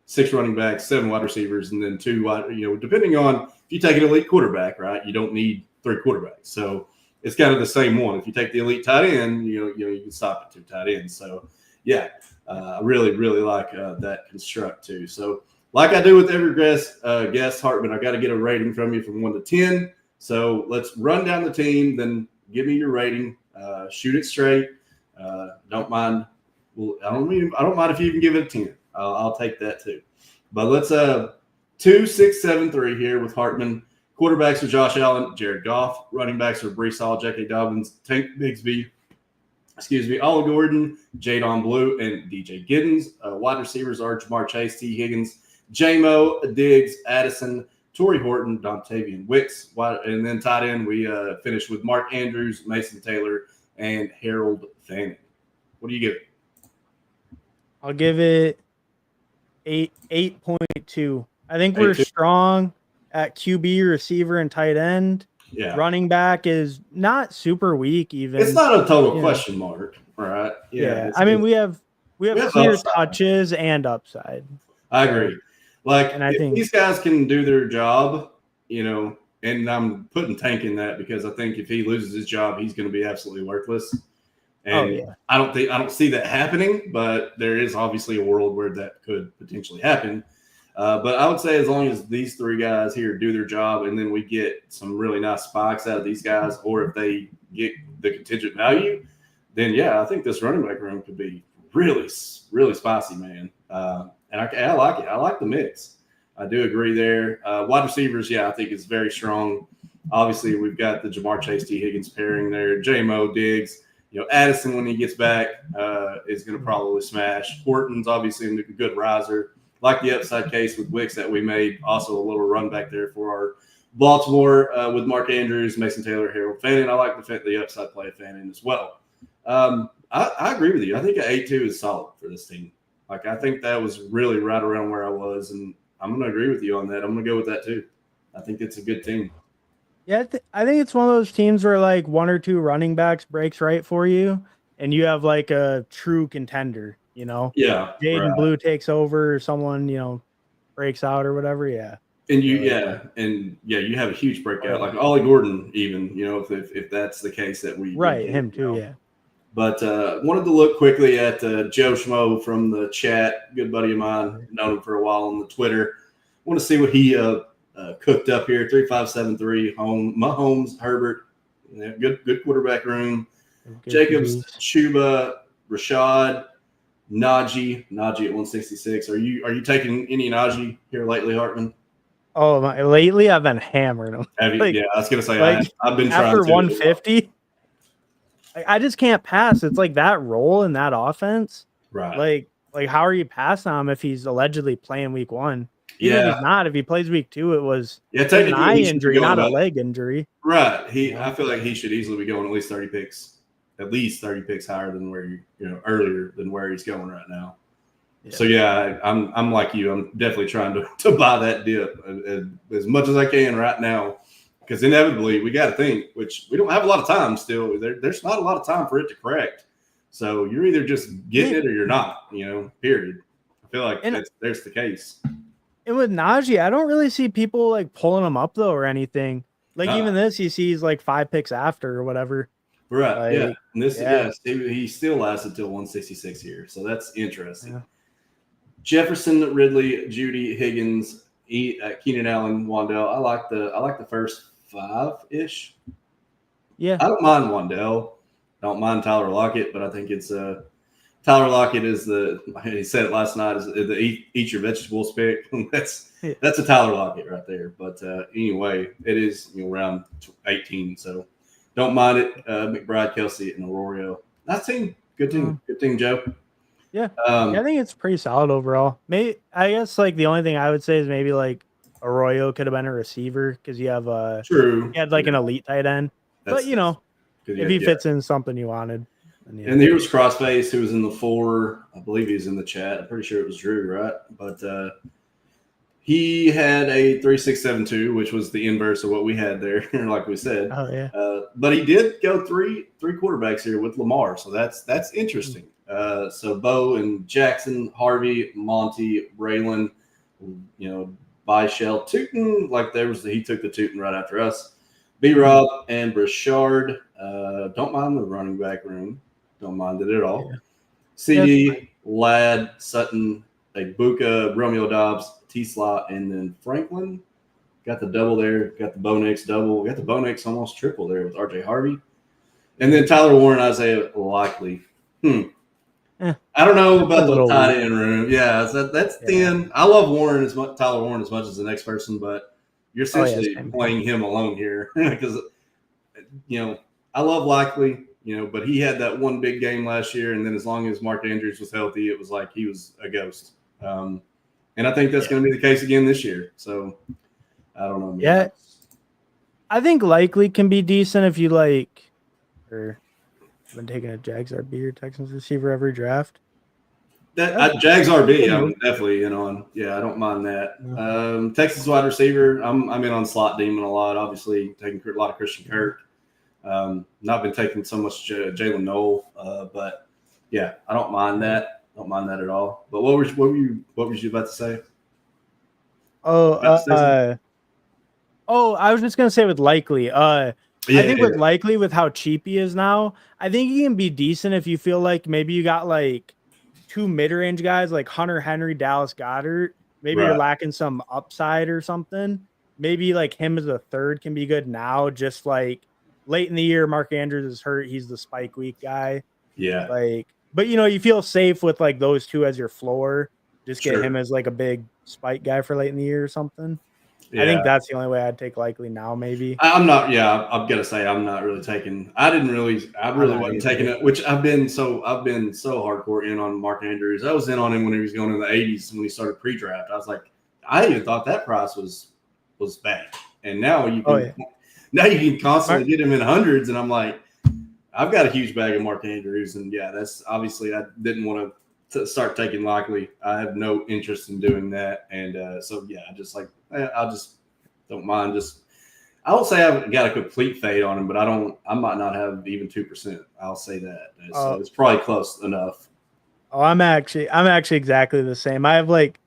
6 running backs, 7 wide receivers, and then 2 wide. Depending on if you take an elite quarterback, right, you don't need 3 quarterbacks. So it's kind of the same one. If you take the elite tight end, you can stop at 2 tight ends. So yeah, I really like that construct too. So like I do with every guest Hartman, I got to get a rating from you from 1 to 10. So let's run down the team, then give me your rating. Shoot it straight. Don't mind. Well, I don't mind if you can give it a 10. I'll take that too. But let's 2, 6, 7, 3 here with Hartman. Quarterbacks are Josh Allen, Jared Goff. Running backs are Breece Hall, J.K. Dobbins, Tank Bigsby, Ollie Gordon, Jadon Blue, and DJ Giddens. Wide receivers are Jamar Chase, T. Higgins, J-Mo, Diggs, Addison, Torrey Horton, Dontavian Wicks. And then tight end, we finished with Mark Andrews, Mason Taylor, and Harold Fanning. What do you give it? I'll give it 8.2. I think we're strong at QB, receiver, and tight end. Yeah. Running back is not super weak even. It's not a total question mark, right? Yeah. I mean, we have clear touches and upside. I agree. Like, And I if think these guys can do their job, and I'm putting Tank in that because I think if he loses his job, he's going to be absolutely worthless. And I don't see that happening, but there is obviously a world where that could potentially happen. But I would say as long as these three guys here do their job, and then we get some really nice spikes out of these guys, or if they get the contingent value, then I think this running back room could be really, really spicy, man. And I like it. I like the mix. I do agree there. Wide receivers, I think it's very strong. Obviously, we've got the Jamar Chase, T. Higgins pairing there. JMO, Diggs. Addison, when he gets back, is going to probably smash. Horton's obviously a good riser. Like the upside case with Wicks that we made. Also a little run back there for our Baltimore with Mark Andrews, Mason Taylor, Harold Fannin. I like the upside play of Fannin as well. I agree with you. I think an 8-2 is solid for this team. Like, I think that was really right around where I was, and I'm going to agree with you on that. I'm going to go with that too. I think it's a good team. Yeah, I think it's one of those teams where like one or two running backs breaks right for you, and you have like a true contender. Yeah, Jaden Blue takes over, or someone breaks out or whatever. Yeah, and you have a huge breakout like Ollie Gordon, even if that's the case that we him too. Yeah. But wanted to look quickly at Joe Schmo from the chat, good buddy of mine, known him for a while on the Twitter. Want to see what he cooked up here. 3-5-7-3 Mahomes, Herbert, good quarterback room. Jacobs, Chuba, Rashad, Najee at 166. Are you taking any Najee here lately, Hartman? Oh, lately I've been hammering him. I was gonna say I've been trying after 150. I just can't pass. It's like that role in that offense. Right. Like how are you passing on him if he's allegedly playing week 1? Even if he's not, if he plays week 2, it was an eye injury, not a leg injury. Right. I feel like he should easily be going at least 30 picks higher than where earlier than where he's going right now. Yeah. So I'm like you. I'm definitely trying to buy that dip as much as I can right now. Because inevitably, we got to think, which we don't have a lot of time still. There's not a lot of time for it to correct. So you're either just getting it or you're not, period. I feel like there's the case. And with Najee, I don't really see people like pulling him up, though, or anything. Like even this, he sees like 5 picks after or whatever. Right, And this, he still lasted till 166 here. So that's interesting. Yeah. Jefferson, Ridley, Judy, Higgins, Keenan Allen, Wandell. I like the first 5-ish. Yeah. I don't mind Wandell. I don't mind Tyler Lockett, but I think it's Tyler Lockett is he said it last night, is the eat your vegetables pick. That's a Tyler Lockett right there. But anyway, it is around 18, so don't mind it. McBride, Kelsey, and Arroyo. Nice team. Good team. Good team, Joe. Yeah. I think it's pretty solid overall. Maybe I guess like the only thing I would say is maybe like Arroyo could have been a receiver because you have true. You had like an elite tight end. But if he fits in something you wanted. And here was Crossface, who was in the 4. I believe he was in the chat. I'm pretty sure it was Drew, right? But he had a 3.672, which was the inverse of what we had there, like we said. Oh yeah. But he did go three quarterbacks here with Lamar, so that's interesting. So Bo and Jackson, Harvey, Monty, Braylon, Byshell, Tootin, he took the Tootin right after us. B-Rob and Brashard. Don't mind the running back room. Don't mind it at all. Yeah. CD, Ladd, Sutton, Buka, Romeo Dobbs, T-Slot, and then Franklin. Got the double there. Got the Bo Nix double. Got the Bo Nix almost triple there with RJ Harvey. And then Tyler Warren, Isaiah Likely. I don't know about the tight end room. Yeah, that's thin. I love Tyler Warren as much as the next person, but you're essentially playing him alone here because I love Likely, but he had that one big game last year, and then as long as Mark Andrews was healthy, it was like he was a ghost. And I think that's going to be the case again this year. So I don't know. Man. Yeah, I think Likely can be decent if you like. Or been taking a Jags RB or Texans receiver every draft. Jags RB, I'm definitely in on. Yeah, I don't mind that. Texas wide receiver, I'm in on Slot Demon a lot. Obviously, taking a lot of Christian Kirk. Not been taking so much Jalen Noel, but I don't mind that. Don't mind that at all. But what were you about to say? Oh, I was just gonna say with Likely. I think with Likely, with how cheap he is now, I think he can be decent if you feel like maybe you got like 2 mid-range guys like Hunter Henry, Dallas Goedert. Maybe you're lacking some upside or something. Maybe like him as a third can be good now. Just like late in the year, Mark Andrews is hurt. He's the spike week guy. Yeah. Like, but you feel safe with like those two as your floor. Just get him as like a big spike guy for late in the year or something. Yeah. I think that's the only way I'd take Likely now, maybe. I'm not, I've got to say, I'm not really taking, I really wasn't taking it, which I've been so hardcore in on Mark Andrews. I was in on him when he was going in the 80s when he started pre-draft. I was like, I even thought that price was bad. And now you can constantly get him in hundreds. And I'm like, I've got a huge bag of Mark Andrews. And that's obviously, I didn't want to start taking Likely. I have no interest in doing that. And I just don't mind. I won't say I've got a complete fade on him, but I might not have even 2%. I'll say that. So it's probably close enough. Oh, I'm actually exactly the same. I have like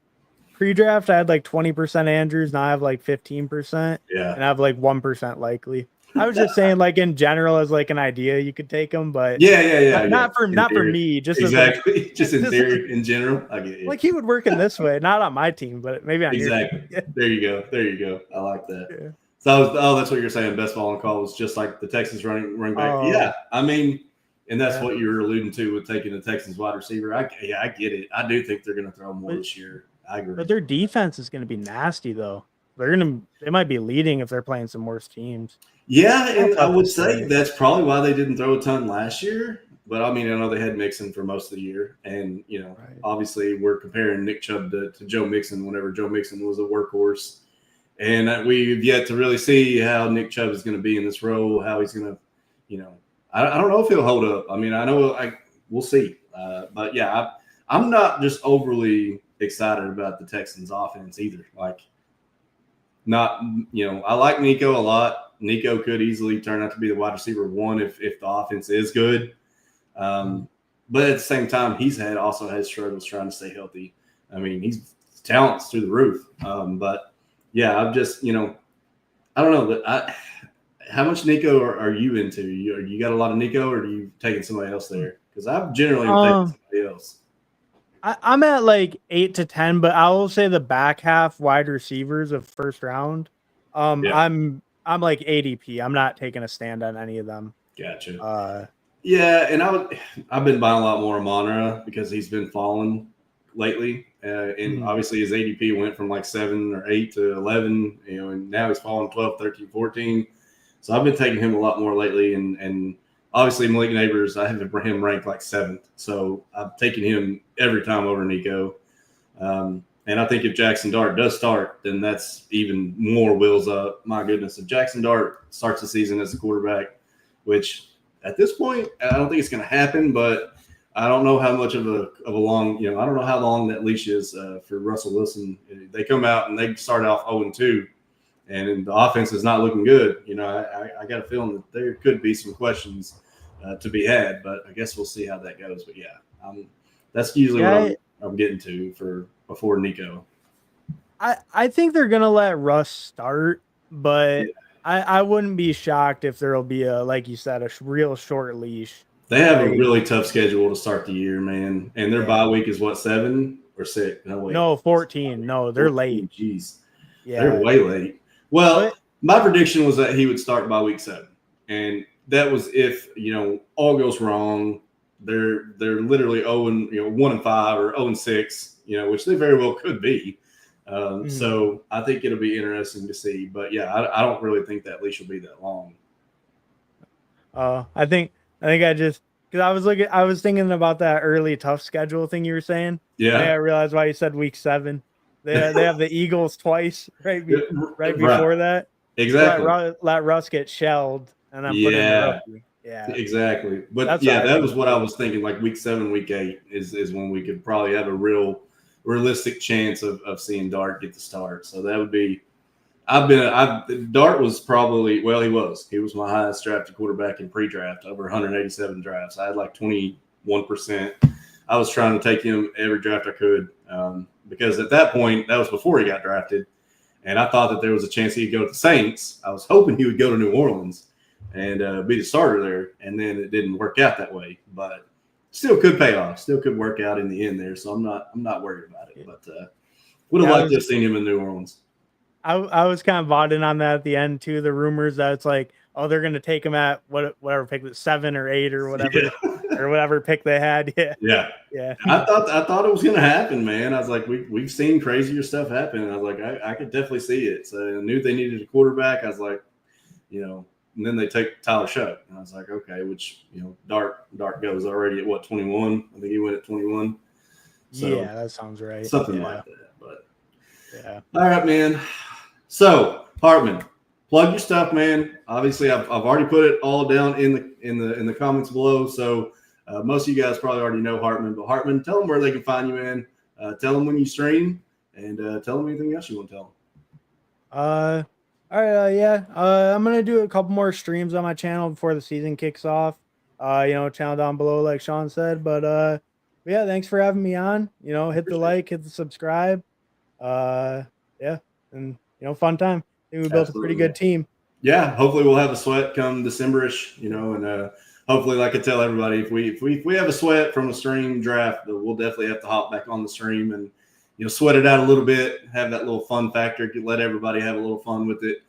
pre-draft, I had like 20% Andrews. Now I have like 15%. Yeah. And I have like 1% Likely. I was just saying, like in general, as like an idea, you could take them, but not for me. Just exactly, just in theory, in general. I get you. Like he would work in this way, not on my team, but maybe on exactly. There you go. I like that. Yeah. So that's what you're saying. Best ball and call was just like the Texans running back. Yeah, I mean, and that's what you're alluding to with taking the Texans wide receiver. I get it. I do think they're going to throw more this year. I agree. But their defense is going to be nasty, though. They might be leading if they're playing some worse teams. Yeah, and I would say that's probably why they didn't throw a ton last year. But I mean, I know they had Mixon for most of the year, and obviously we're comparing Nick Chubb to Joe Mixon whenever Joe Mixon was a workhorse, and we've yet to really see how Nick Chubb is going to be in this role. How he's going to, I don't know if he'll hold up. I mean, we'll see. But yeah, I'm not just overly excited about the Texans' offense either. Like, I like Nico a lot. Nico could easily turn out to be the wide receiver one if the offense is good. But at the same time, he's also had struggles trying to stay healthy. I mean, his talent's through the roof. But yeah, I'm just, I don't know. But how much Nico are you into? You got a lot of Nico, or are you taking somebody else there? Because I'm generally taking somebody else. I'm at like 8 to 10, but I will say the back half wide receivers of first round. I'm like ADP. I'm not taking a stand on any of them. Gotcha. Yeah, and I've been buying a lot more Monra because he's been falling lately, and obviously his ADP went from like 7 or 8 to 11, and now he's falling 12, 13, 14. So I've been taking him a lot more lately, and obviously Malik Neighbors, I have him ranked like 7th, so I'm taking him every time over Nico. And I think if Jackson Dart does start, then that's even more wheels up. My goodness, if Jackson Dart starts the season as a quarterback, which at this point, I don't think it's going to happen, but I don't know how much of a long, I don't know how long that leash is for Russell Wilson. They come out and they start off 0-2, and the offense is not looking good. I got a feeling that there could be some questions to be had, but I guess we'll see how that goes. But yeah, that's usually what I'm getting to for before Nico. I think they're gonna let Russ start, but I wouldn't be shocked if there'll be like you said, a real short leash. They have a really tough schedule to start the year, man. And their bye week is what, 7 or 6? No, 14. No, they're 14. Late. Jeez. Yeah. They're way late. Well, my prediction was that he would start by week 7. And that was if, all goes wrong. They're literally 1-5 or 0-6, which they very well could be. So I think it'll be interesting to see. But yeah, I don't really think that leash will be that long. I think because I was thinking about that early tough schedule thing you were saying. Yeah. I realized why you said week 7. They have the Eagles twice right before that. Exactly. So let Russ get shelled and then put in the rookie. Yeah, exactly. But that was what I was thinking. Like week 7, week 8 is when we could probably have a realistic chance of seeing Dart get the start. So that would be. Dart was probably he was my highest drafted quarterback in pre-draft, over 187 drafts. I had like 21%. I was trying to take him every draft I could because at that point that was before he got drafted. And I thought that there was a chance he'd go to the Saints. I was hoping he would go to New Orleans and be the starter there. And then it didn't work out that way. But still could pay off. Still could work out in the end there. So I'm not worried about it. But would have liked to have seen him in New Orleans. I was kind of bought in on that at the end too. The rumors that it's like, oh, they're going to take him at whatever pick, 7 or 8 or whatever, or whatever pick they had. Yeah. I thought it was going to happen, man. I was like, we've seen crazier stuff happen. And I was like, I could definitely see it. So I knew they needed a quarterback. I was like, and then they take Tyler Shuck, and I was like, okay, which Dark goes already at what, 21? I think he went at 21. So yeah, that sounds right. Something like that. But yeah. All right, man. So Hartman, plug your stuff, man. Obviously, I've already put it all down in the comments below. So most of you guys probably already know Hartman, but Hartman, tell them where they can find you, man. Tell them when you stream, and tell them anything else you want to tell them. All right, I'm gonna do a couple more streams on my channel before the season kicks off. Channel down below, like Sean said. But yeah, thanks for having me on. Hit the like, hit the subscribe. And fun time. I think we built a pretty good team. Yeah, hopefully we'll have a sweat come December-ish, and hopefully, like I tell everybody, if we have a sweat from a stream draft, we'll definitely have to hop back on the stream and sweat it out a little bit, have that little fun factor, let everybody have a little fun with it.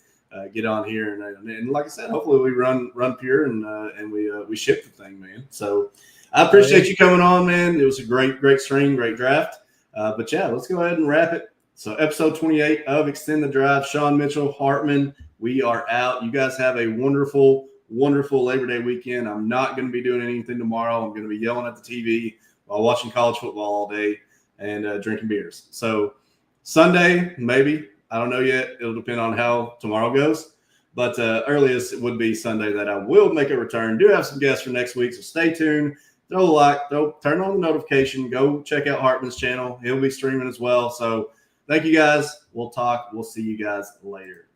Get on here and like I said, hopefully we run pure and we ship the thing, man. So I appreciate you coming on, man. It was a great stream, great draft. But yeah, let's go ahead and wrap it. So episode 28 of Extend the Drive, Sean Mitchell, Hartman, we are out. You guys have a wonderful Labor Day weekend. I'm not going to be doing anything tomorrow. I'm going to be yelling at the TV while watching college football all day and drinking beers. So Sunday, maybe. I don't know yet. It'll depend on how tomorrow goes. But earliest it would be Sunday that I will make a return. Do have some guests for next week, so stay tuned. Throw a like, turn on the notification. Go check out Hartman's channel. He'll be streaming as well. So thank you guys. We'll see you guys later.